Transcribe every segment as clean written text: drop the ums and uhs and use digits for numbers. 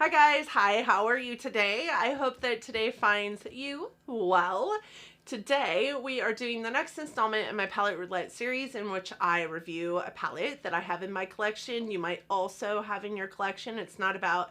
Hi guys, hi, how are you today? I hope that today finds you well. Today we are doing the next installment in my palette roulette series in which I review a palette that I have in my collection. You might also have in your collection. It's not about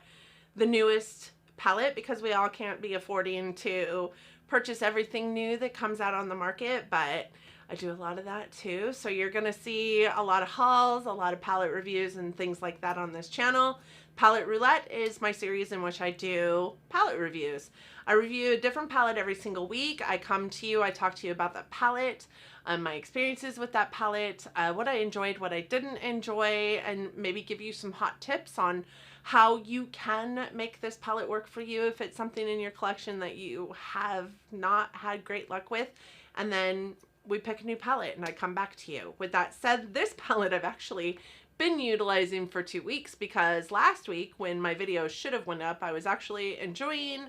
the newest palette because we all can't be affording to purchase everything new that comes out on the market, but I do a lot of that too. So you're gonna see a lot of hauls, a lot of palette reviews and things like that on this channel. Palette Roulette is my series in which I do palette reviews. I review a different palette every single week. I come to you, I talk to you about that palette, my experiences with that palette, what I enjoyed, what I didn't enjoy, and maybe give you some hot tips on how you can make this palette work for you if it's something in your collection that you have not had great luck with. And then we pick a new palette and I come back to you. With that said, this palette I've actually been utilizing for 2 weeks because last week when my video should have went up, I was actually enjoying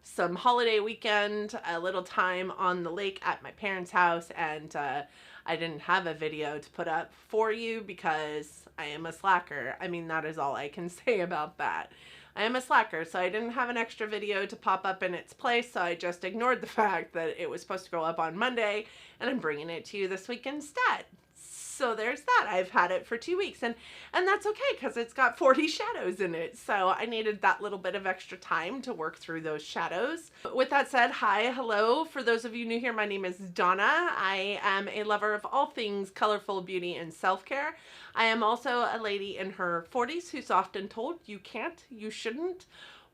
some holiday weekend, a little time on the lake at my parents' house, and I didn't have a video to put up for you because I am a slacker. I mean, that is all I can say about that. I am a slacker, so I didn't have an extra video to pop up in its place, so I just ignored the fact that it was supposed to go up on Monday, and I'm bringing it to you this week instead. So there's that. I've had it for 2 weeks, and that's okay because it's got 40 shadows in it. So I needed that little bit of extra time to work through those shadows. With that said, hi, hello. For those of you new here, my name is Donna. I am a lover of all things colorful, beauty, and self-care. I am also a lady in her 40s who's often told you can't, you shouldn't.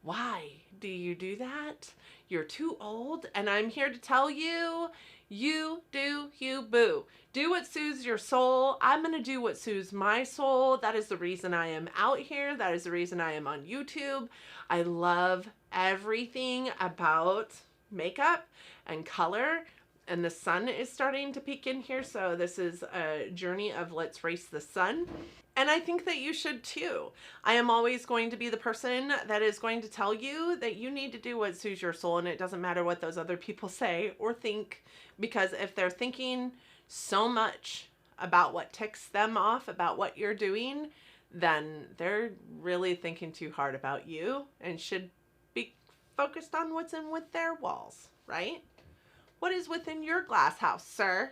Why do you do that? You're too old. And I'm here to tell you, you do you, boo. Do what soothes your soul. I'm going to do what soothes my soul. That is the reason I am out here. That is the reason I am on YouTube. I love everything about makeup and color. And the sun is starting to peek in here. So this is a journey of let's race the sun. And I think that you should too. I am always going to be the person that is going to tell you that you need to do what soothes your soul, and it doesn't matter what those other people say or think, because if they're thinking so much about what ticks them off, about what you're doing, then they're really thinking too hard about you and should be focused on what's in with their walls, right? What is within your glass house, sir?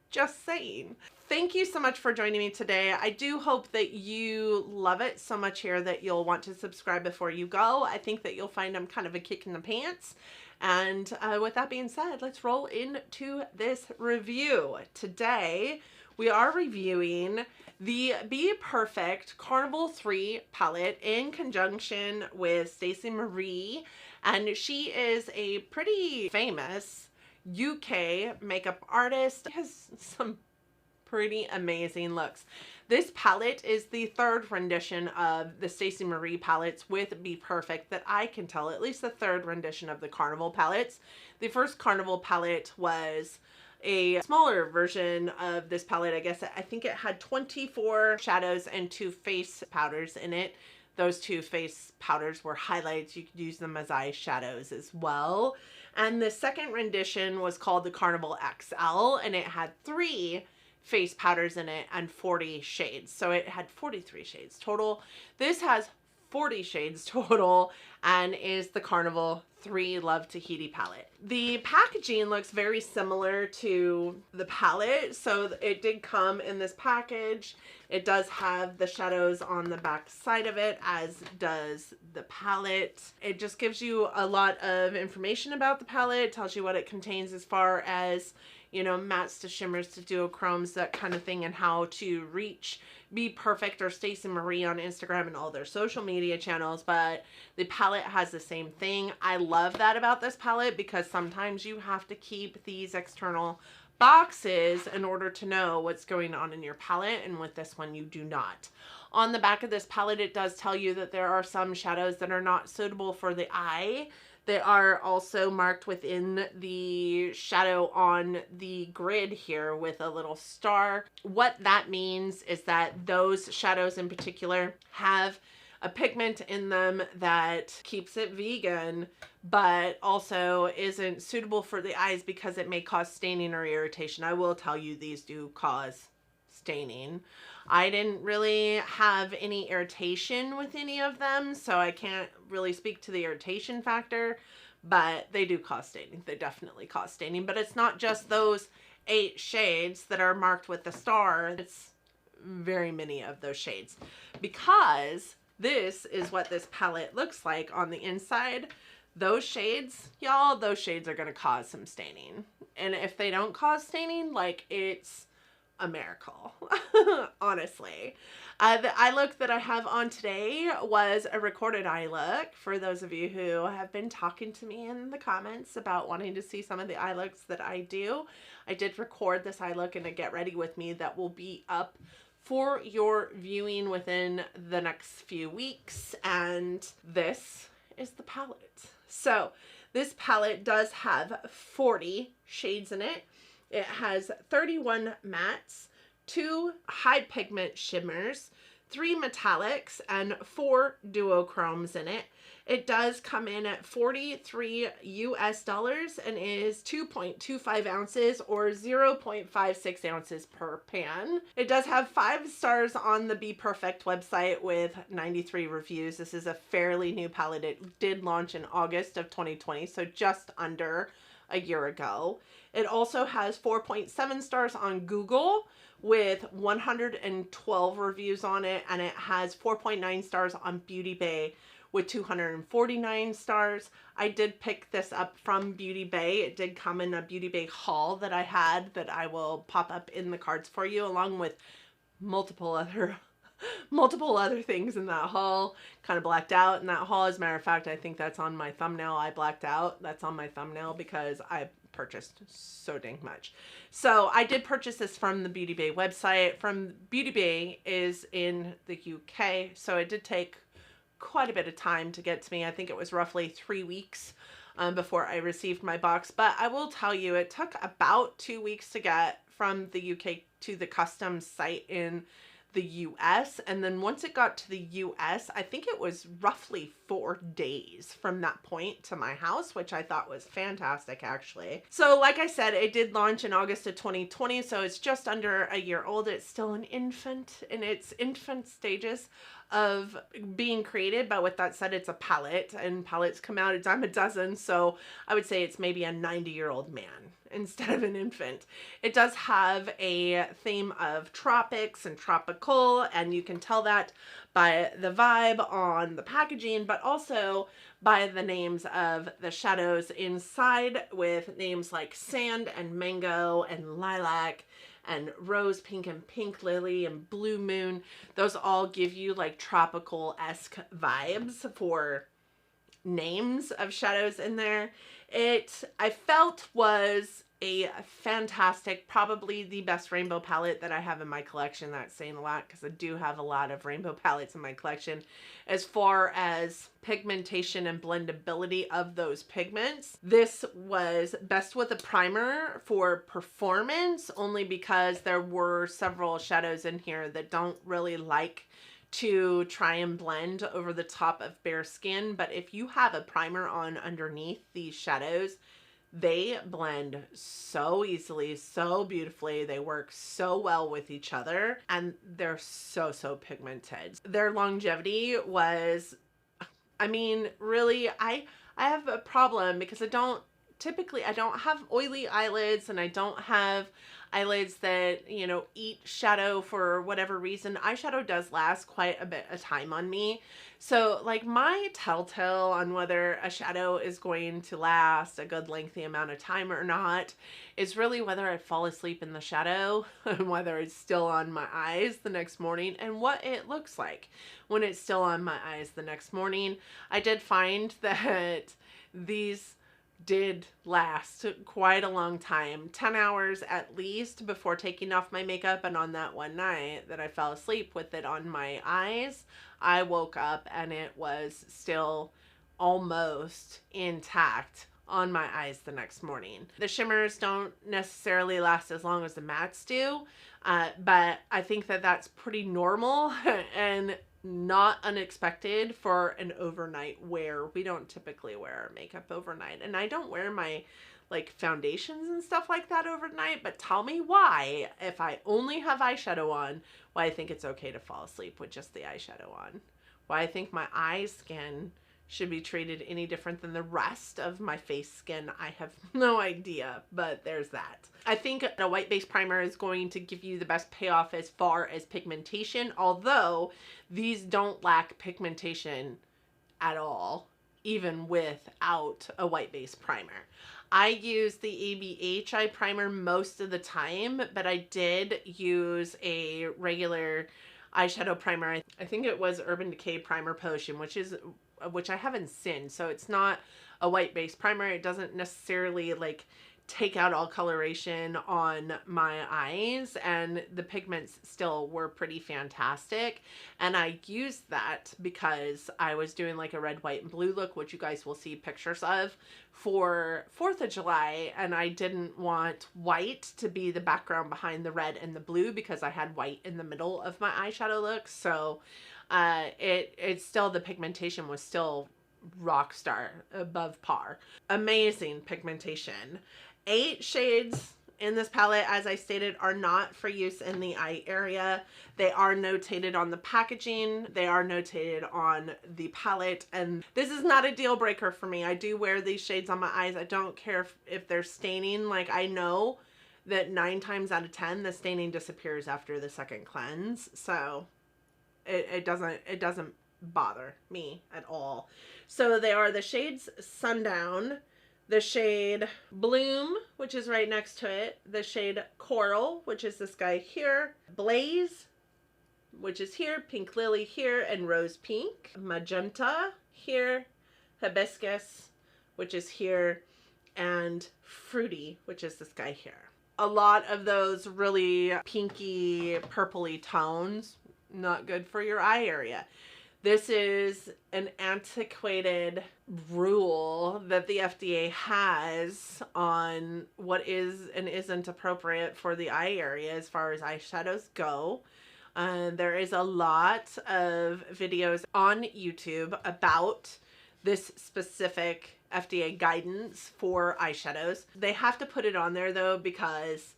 Just saying. Thank you so much for joining me today. I do hope that you love it so much here that you'll want to subscribe before you go. I think that you'll find I'm kind of a kick in the pants. And with that being said, let's roll into this review. Today, we are reviewing the BPERFECT Carnival 3 palette in conjunction with Stacey Marie. And she is a pretty famous UK makeup artist. She has some pretty amazing looks. This palette is the third rendition of the Stacey Marie palettes with BPERFECT that I can tell, at least the third rendition of the Carnival palettes. The first Carnival palette was a smaller version of this palette. I guess I think it had 24 shadows and 2 face powders in it. Those 2 face powders were highlights. You could use them as eye shadows as well. And the second rendition was called the Carnival XL, and it had 3 face powders in it and 40 shades. So it had 43 shades total. This has 40 shades total and is the Carnival 3 Love Tahiti palette. The packaging looks very similar to the palette. So it did come in this package. It does have the shadows on the back side of it, as does the palette. It just gives you a lot of information about the palette. It tells you what it contains as far as, you know, mattes to shimmers to duochromes, that kind of thing, and how to reach BPERFECT or Stacey Marie on Instagram and all their social media channels. But the palette has the same thing. I love that about this palette because sometimes you have to keep these external boxes in order to know what's going on in your palette, and with this one you do not. On the back of this palette, it does tell you that there are some shadows that are not suitable for the eye. They are also marked within the shadow on the grid here with a little star. What that means is that those shadows in particular have a pigment in them that keeps it vegan, but also isn't suitable for the eyes because it may cause staining or irritation. I will tell you, these do cause staining. I didn't really have any irritation with any of them, so I can't really speak to the irritation factor, but they do cause staining. They definitely cause staining, but it's not just those 8 shades that are marked with the star. It's very many of those shades, because this is what this palette looks like on the inside. Those shades, y'all, those shades are going to cause some staining. And if they don't cause staining, like, it's a miracle, honestly. The eye look that I have on today was a recorded eye look. For those of you who have been talking to me in the comments about wanting to see some of the eye looks that I do, I did record this eye look in a Get Ready With Me that will be up for your viewing within the next few weeks. And this is the palette. So this palette does have 40 shades in it. It has 31 mattes, 2 high pigment shimmers, 3 metallics, and 4 duochromes in it. It does come in at $43 US and is 2.25 ounces or 0.56 ounces per pan. It does have 5 stars on the BPERFECT website with 93 reviews. This is a fairly new palette. It did launch in August of 2020, so just under a year ago. It also has 4.7 stars on Google with 112 reviews on it, and it has 4.9 stars on Beauty Bay with 249 stars. I did pick this up from Beauty Bay. It did come in a Beauty Bay haul that I had that I will pop up in the cards for you, along with multiple other things in that haul. Kind of blacked out in that haul. As a matter of fact, I think that's on my thumbnail. I blacked out. That's on my thumbnail because I purchased so dang much. So I did purchase this from the Beauty Bay website. From Beauty Bay is in the UK, so it did take quite a bit of time to get to me. I think it was roughly 3 weeks before I received my box. But I will tell you, it took about 2 weeks to get from the UK to the customs site in the US, and then once it got to the US, I think it was roughly 4 days from that point to my house, which I thought was fantastic, actually. So like I said, it did launch in August of 2020, so it's just under a year old. It's still an infant in its infant stages of being created, but with that said, it's a palette, and palettes come out a dime a dozen, so I would say it's maybe a 90-year-old man instead of an infant. It does have a theme of tropics and tropical, and you can tell that by the vibe on the packaging, but also by the names of the shadows inside, with names like sand and mango and lilac and rose pink and pink lily and blue moon. Those all give you like tropical-esque vibes for names of shadows in there. It, I felt, was a fantastic, probably the best rainbow palette that I have in my collection. That's saying a lot because I do have a lot of rainbow palettes in my collection. As far as pigmentation and blendability of those pigments, this was best with a primer for performance, only because there were several shadows in here that don't really like to try and blend over the top of bare skin. But if you have a primer on underneath these shadows, they blend so easily, so beautifully. They work so well with each other, and they're so pigmented. Their longevity was, I mean, really, I have a problem because I don't have oily eyelids, and I don't have eyelids that, you know, eat shadow for whatever reason. Eyeshadow does last quite a bit of time on me. So like my telltale on whether a shadow is going to last a good lengthy amount of time or not is really whether I fall asleep in the shadow and whether it's still on my eyes the next morning and what it looks like when it's still on my eyes the next morning. I did find that these did last quite a long time, 10 hours at least before taking off my makeup. And on that one night that I fell asleep with it on my eyes, I woke up and it was still almost intact on my eyes the next morning. The shimmers don't necessarily last as long as the mattes do, but I think that that's pretty normal and not unexpected for an overnight wear. We don't typically wear our makeup overnight, and I don't wear my like foundations and stuff like that overnight, but tell me why, if I only have eyeshadow on, why I think it's okay to fall asleep with just the eyeshadow on. Why I think my eye skin should be treated any different than the rest of my face skin, I have no idea, but there's that. I think a white base primer is going to give you the best payoff as far as pigmentation, although these don't lack pigmentation at all, even without a white base primer. I use the ABH eye primer most of the time, but I did use a regular eyeshadow primer. I think it was Urban Decay Primer Potion, which I haven't seen, so it's not a white base primer. It doesn't necessarily like take out all coloration on my eyes, and the pigments still were pretty fantastic. And I used that because I was doing like a red, white, and blue look, which you guys will see pictures of for 4th of July, and I didn't want white to be the background behind the red and the blue because I had white in the middle of my eyeshadow look. So it's still, the pigmentation was still rock star, above par. Amazing pigmentation. 8 shades in this palette, as I stated, are not for use in the eye area. They are notated on the packaging. They are notated on the palette, and this is not a deal breaker for me. I do wear these shades on my eyes. I don't care if they're staining. Like, I know that 9 times out of 10 the staining disappears after the second cleanse, so it doesn't bother me at all. So they are the shades Sundown, the shade Bloom, which is right next to it, the shade Coral, which is this guy here, Blaze, which is here, Pink Lily here, and Rose Pink, Magenta here, Hibiscus, which is here, and Fruity, which is this guy here. A lot of those really pinky, purpley tones, not good for your eye area. This is an antiquated rule that the FDA has on what is and isn't appropriate for the eye area as far as eyeshadows go. There is a lot of videos on YouTube about this specific FDA guidance for eyeshadows. They have to put it on there though because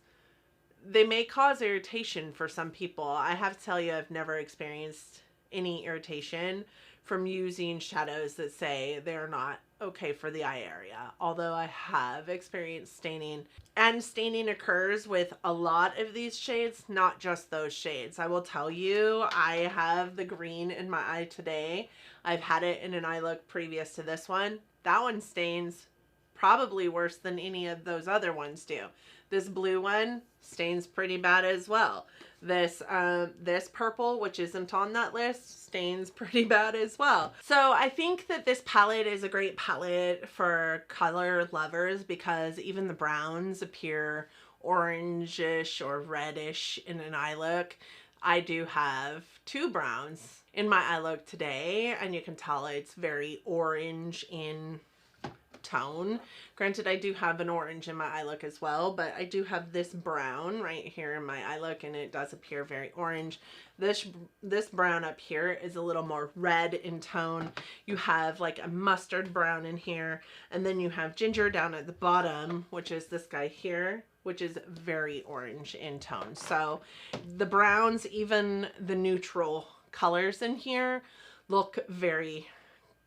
they may cause irritation for some people. I have to tell you, I've never experienced any irritation from using shadows that say they're not okay for the eye area, although I have experienced staining, and staining occurs with a lot of these shades, not just those shades. I will tell you, I have the green in my eye today. I've had it in an eye look previous to this one. That one stains probably worse than any of those other ones do. This blue one stains pretty bad as well. This purple, which isn't on that list, stains pretty bad as well. So I think that this palette is a great palette for color lovers because even the browns appear orangish or reddish in an eye look. I do have 2 browns in my eye look today, and you can tell it's very orange in tone. Granted, I do have an orange in my eye look as well, but I do have this brown right here in my eye look, and it does appear very orange. This brown up here is a little more red in tone. You have like a mustard brown in here, and then you have ginger down at the bottom, which is this guy here, which is very orange in tone. So the browns, even the neutral colors in here, look very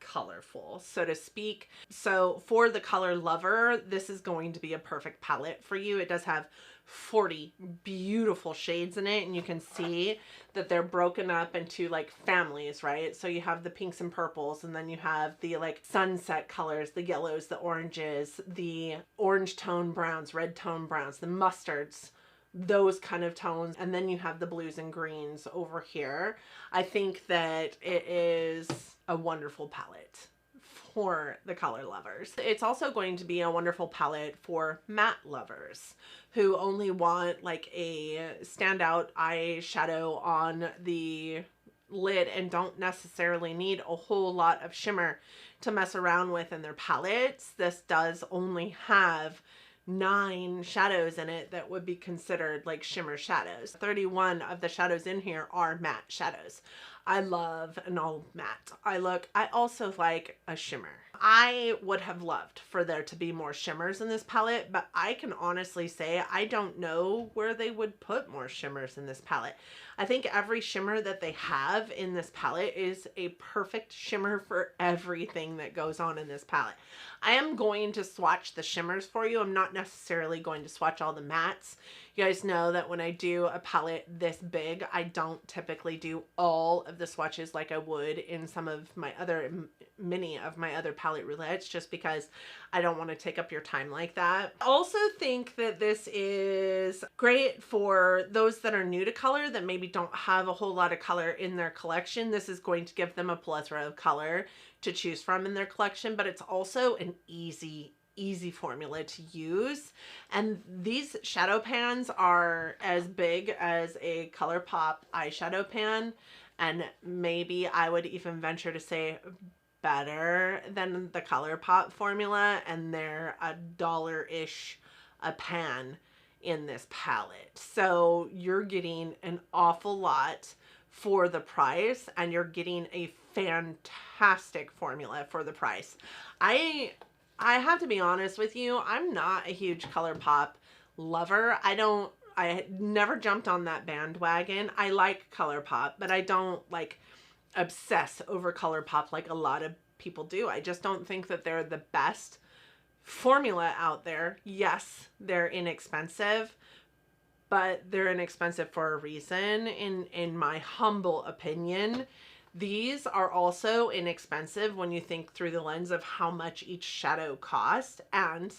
colorful, so to speak. So for the color lover, this is going to be a perfect palette for you. It does have 40 beautiful shades in it, and you can see that they're broken up into like families, right? So you have the pinks and purples, and then you have the like sunset colors, the yellows, the oranges, the orange tone browns, red tone browns, the mustards, those kind of tones, and then you have the blues and greens over here. I think that it is a wonderful palette for the color lovers. It's also going to be a wonderful palette for matte lovers who only want like a standout eyeshadow on the lid and don't necessarily need a whole lot of shimmer to mess around with in their palettes. This does only have 9 shadows in it that would be considered like shimmer shadows. 31 of the shadows in here are matte shadows. I love an all matte eye look. I also like a shimmer. I would have loved for there to be more shimmers in this palette, but I can honestly say I don't know where they would put more shimmers in this palette. I think every shimmer that they have in this palette is a perfect shimmer for everything that goes on in this palette. I am going to swatch the shimmers for you. I'm not necessarily going to swatch all the mattes. You guys know that when I do a palette this big, I don't typically do all of the swatches like I would in some of my other, many of my other palette roulettes, just because I don't want to take up your time like that. I also think that this is great for those that are new to color that maybe don't have a whole lot of color in their collection. This is going to give them a plethora of color to choose from in their collection, but it's also an easy formula to use. And these shadow pans are as big as a ColourPop eyeshadow pan, and maybe I would even venture to say better than the ColourPop formula, and they're $1-ish a pan in this palette. So you're getting an awful lot for the price, and you're getting a fantastic formula for the price. I have to be honest with you, I'm not a huge ColourPop lover. I never jumped on that bandwagon. I like ColourPop, but I don't like obsess over ColourPop like a lot of people do. I just don't think that they're the best formula out there. Yes, they're inexpensive, but they're inexpensive for a reason, in my humble opinion. These are also inexpensive when you think through the lens of how much each shadow cost, and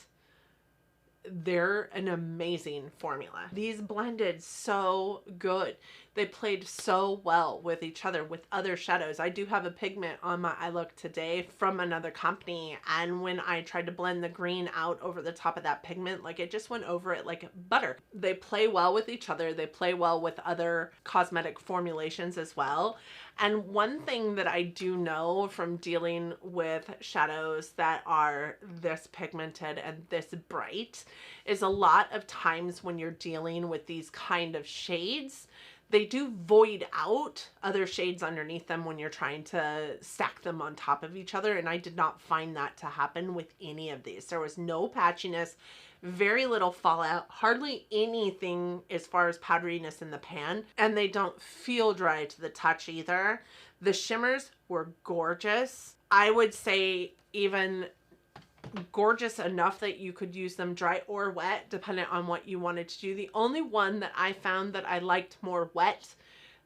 they're an amazing formula. These blended so good. They played so well with each other, with other shadows. I do have a pigment on my eye look today from another company, and when I tried to blend the green out over the top of that pigment, like it just went over it like butter. They play well with each other. They play well with other cosmetic formulations as well. And one thing that I do know from dealing with shadows that are this pigmented and this bright is a lot of times when you're dealing with these kind of shades, they do void out other shades underneath them when you're trying to stack them on top of each other. And I did not find that to happen with any of these. There was no patchiness, very little fallout, hardly anything as far as powderiness in the pan, and they don't feel dry to the touch either. The shimmers were gorgeous. I would say even gorgeous enough that you could use them dry or wet, depending on what you wanted to do. The only one that I found that I liked more wet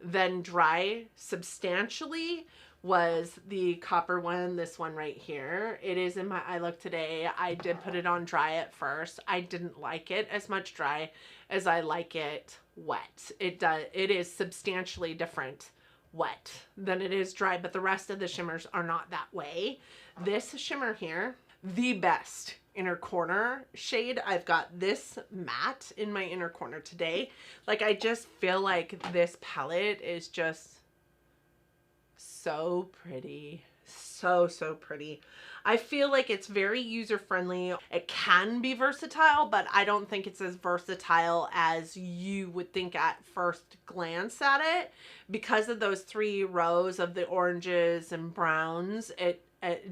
than dry substantially was the copper one, this one right here. It is in my eye look today. I did put it on dry at first. I didn't like it as much dry as I like it wet. It is substantially different wet than it is dry, but the rest of the shimmers are not that way. This shimmer here, the best inner corner shade. I've got this matte in my inner corner today. Like, I just feel like this palette is just so pretty. So pretty. I feel like it's very user-friendly. It can be versatile, but I don't think it's as versatile as you would think at first glance at it. Because of those 3 rows of the oranges and browns, it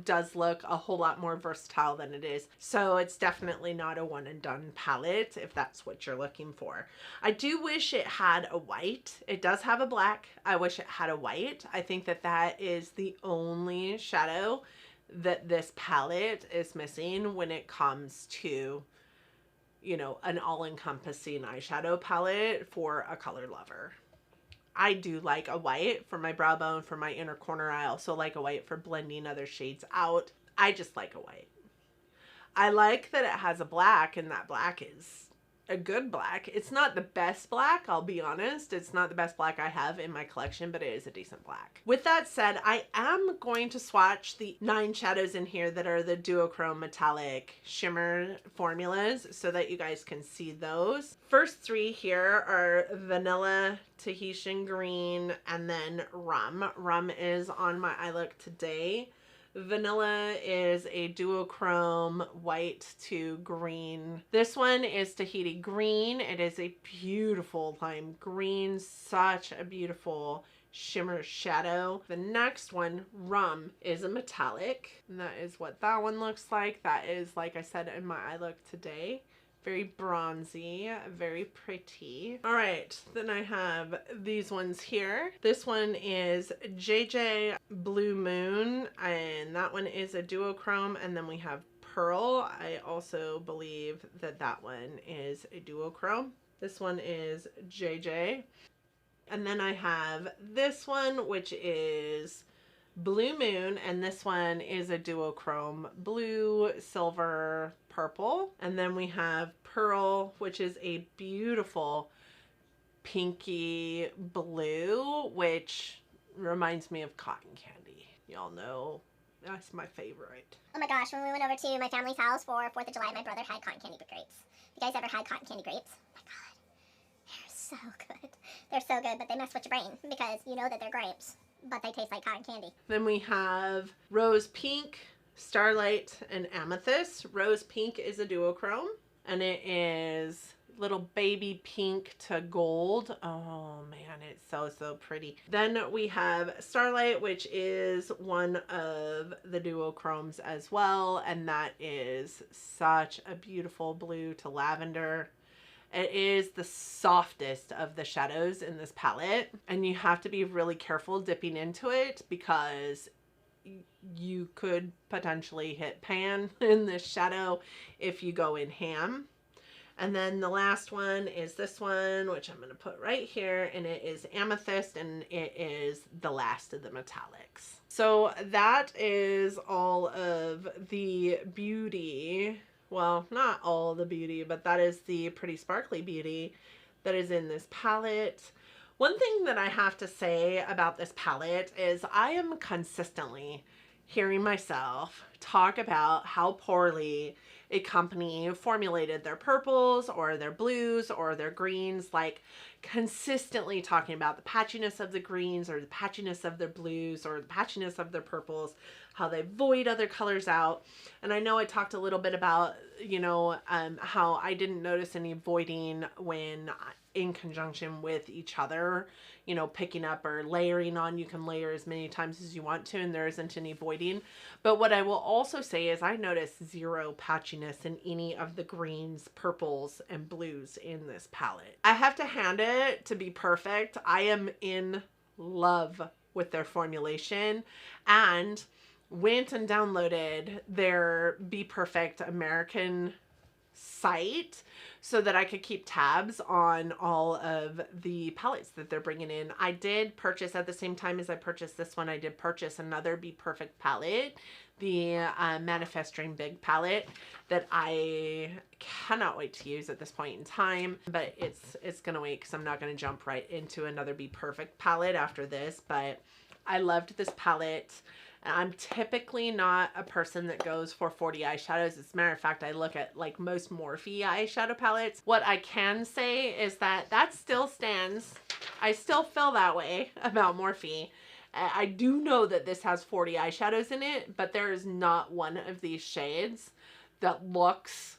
does look a whole lot more versatile than it is. So it's definitely not a one and done palette if that's what you're looking for. I do wish it had a white. It does have a black. I wish it had a white. I think that that is the only shadow that this palette is missing when it comes to, you know, an all-encompassing eyeshadow palette for a color lover. I do like a white for my brow bone, for my inner corner. I also like a white for blending other shades out. I just like a white. I like that it has a black, and that black is a good black. It's not the best black, I'll be honest. It's not the best black I have in my collection, but it is a decent black. With that said, I am going to swatch the 9 shadows in here that are the duochrome metallic shimmer formulas so that you guys can see those. First 3 here are vanilla, Tahitian green, and then rum. Rum is on my eye look today. Vanilla is a duochrome white to green. This one is Tahiti green. It is a beautiful lime green, such a beautiful shimmer shadow. The next one, Rum, is a metallic, and that is what that one looks like. That is, like I said, in my eye look today. Very bronzy, very pretty. All right, then I have these ones here. This one is JJ Blue Moon, and that one is a duochrome, and then we have Pearl. I also believe that that one is a duochrome. This one is JJ. And then I have this one, which is Blue Moon, and this one is a duochrome, blue, silver, purple. And then we have Pearl, which is a beautiful pinky blue, which reminds me of cotton candy. Y'all know that's my favorite. Oh my gosh, when we went over to my family's house for 4th of July, my brother had cotton candy grapes. You guys ever had cotton candy grapes? Oh my god, they're so good. They're so good, but they mess with your brain because you know that they're grapes, but they taste like cotton candy. Then we have Rose Pink, Starlight, and Amethyst. Rose Pink is a duochrome, and it is little baby pink to gold. Oh man, it's so pretty. Then we have Starlight, which is one of the duochromes as well, and that is such a beautiful blue to lavender. It is the softest of the shadows in this palette, and you have to be really careful dipping into it because you could potentially hit pan in this shadow if you go in ham. And then the last one is this one, which I'm going to put right here, and it is Amethyst, and it is the last of the metallics. So that is all of the beauty. Well, not all the beauty, but that is the pretty sparkly beauty that is in this palette. One thing that I have to say about this palette is I am consistently hearing myself talk about how poorly a company formulated their purples or their blues or their greens, like consistently talking about the patchiness of the greens or the patchiness of their blues or the patchiness of their purples, how they void other colors out. And I know I talked a little bit about, you know, how I didn't notice any voiding when in conjunction with each other, you know, picking up or layering on. You can layer as many times as you want to, and there isn't any voiding. But what I will also say is I noticed zero patchiness in any of the greens, purples, and blues in this palette. I have to hand it to BPERFECT. I am in love with their formulation, and went and downloaded their BPERFECT American site so that I could keep tabs on all of the palettes that they're bringing in. I did purchase, at the same time as I purchased this one, I did purchase another BPERFECT palette, the Manifest Dream Big palette, that I cannot wait to use at this point in time, but it's gonna wait because I'm not gonna jump right into another BPERFECT palette after this. But I loved this palette. I'm typically not a person that goes for 40 eyeshadows. As a matter of fact, I look at like most Morphe eyeshadow palettes. What I can say is that still stands. I still feel that way about Morphe. I do know that this has 40 eyeshadows in it, but there is not one of these shades that looks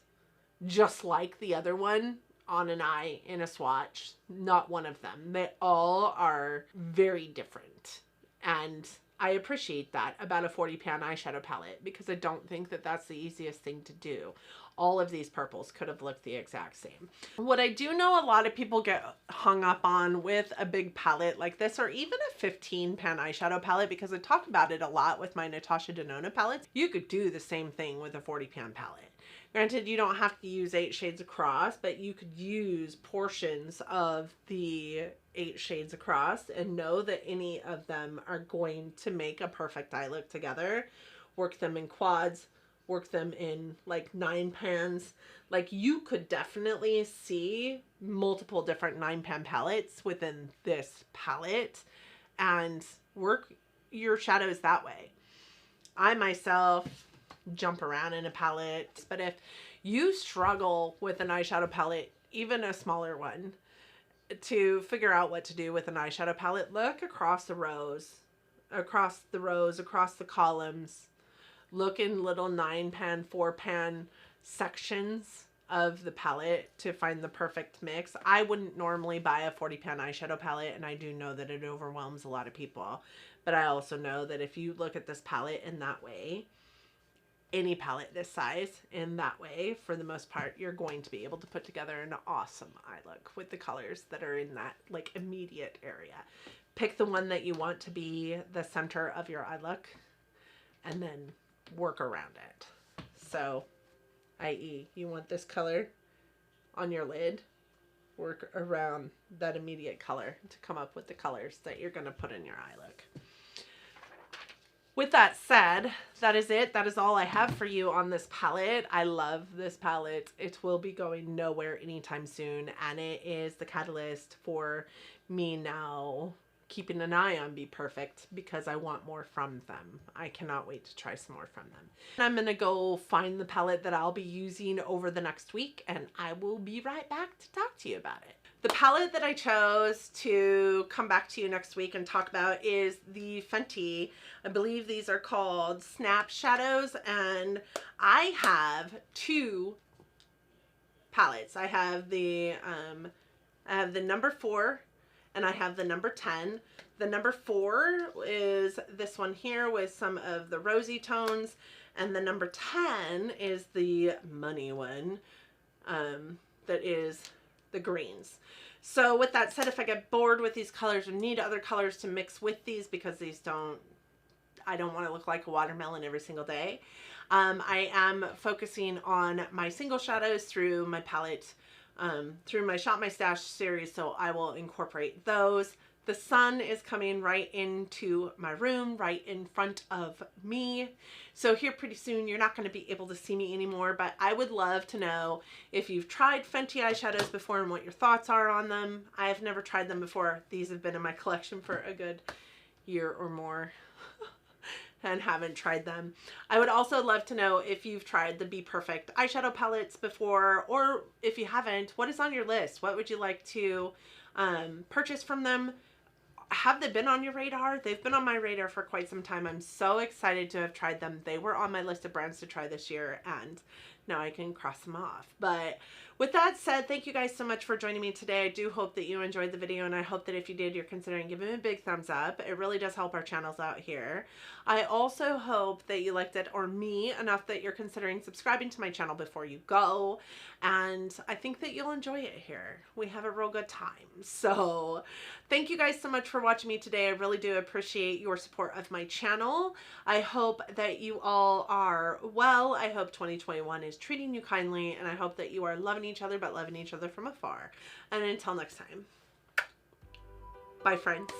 just like the other one on an eye in a swatch. Not one of them. They all are very different. And I appreciate that about a 40 pan eyeshadow palette because I don't think that that's the easiest thing to do. All of these purples could have looked the exact same. What I do know a lot of people get hung up on with a big palette like this, or even a 15 pan eyeshadow palette, because I talk about it a lot with my Natasha Denona palettes. You could do the same thing with a 40 pan palette. Granted, you don't have to use 8 shades across, but you could use portions of the 8 shades across and know that any of them are going to make a perfect eye look together. Work them in quads, work them in like 9 pans. Like you could definitely see multiple different 9 pan palettes within this palette and work your shadows that way. I myself jump around in a palette, but if you struggle with an eyeshadow palette, even a smaller one, to figure out what to do with an eyeshadow palette, look across the rows, across the columns. Look in little 9 pan, 4 pan sections of the palette to find the perfect mix. I wouldn't normally buy a 40 pan eyeshadow palette, and I do know that it overwhelms a lot of people. But I also know that if you look at this palette in that way, any palette this size in that way, for the most part, you're going to be able to put together an awesome eye look with the colors that are in that like immediate area. Pick the one that you want to be the center of your eye look and then work around it. So, i.e., you want this color on your lid, work around that immediate color to come up with the colors that you're going to put in your eye look. With that said, that is it. That is all I have for you on this palette. I love this palette. It will be going nowhere anytime soon, and it is the catalyst for me now keeping an eye on BPERFECT because I want more from them. I cannot wait to try some more from them. I'm going to go find the palette that I'll be using over the next week, and I will be right back to talk to you about it. The palette that I chose to come back to you next week and talk about is the Fenty. I believe these are called Snap Shadows, and I have two palettes. I have the number 4 and I have the number 10. The number 4 is this one here with some of the rosy tones, and the number 10 is the money one that is the greens. So with that said, if I get bored with these colors or need other colors to mix with these, because these I don't want to look like a watermelon every single day, I am focusing on my single shadows through my palette, through my Shop My Stash series, so I will incorporate those. The sun is coming right into my room, right in front of me. So here pretty soon, you're not going to be able to see me anymore, but I would love to know if you've tried Fenty eyeshadows before and what your thoughts are on them. I have never tried them before. These have been in my collection for a good year or more and haven't tried them. I would also love to know if you've tried the BPERFECT eyeshadow palettes before, or if you haven't, what is on your list? What would you like to purchase from them? Have they been on your radar? They've been on my radar for quite some time. I'm so excited to have tried them. They were on my list of brands to try this year, and now I can cross them off. But with that said, thank you guys so much for joining me today. I do hope that you enjoyed the video, and I hope that if you did, you're considering giving it a big thumbs up. It really does help our channels out here. I also hope that you liked it, or me, enough that you're considering subscribing to my channel before you go. And I think that you'll enjoy it here. We have a real good time. So thank you guys so much for watching me today. I really do appreciate your support of my channel. I hope that you all are well. I hope 2021 is treating you kindly, and I hope that you are loving each other, but loving each other from afar. And until next time, bye friends.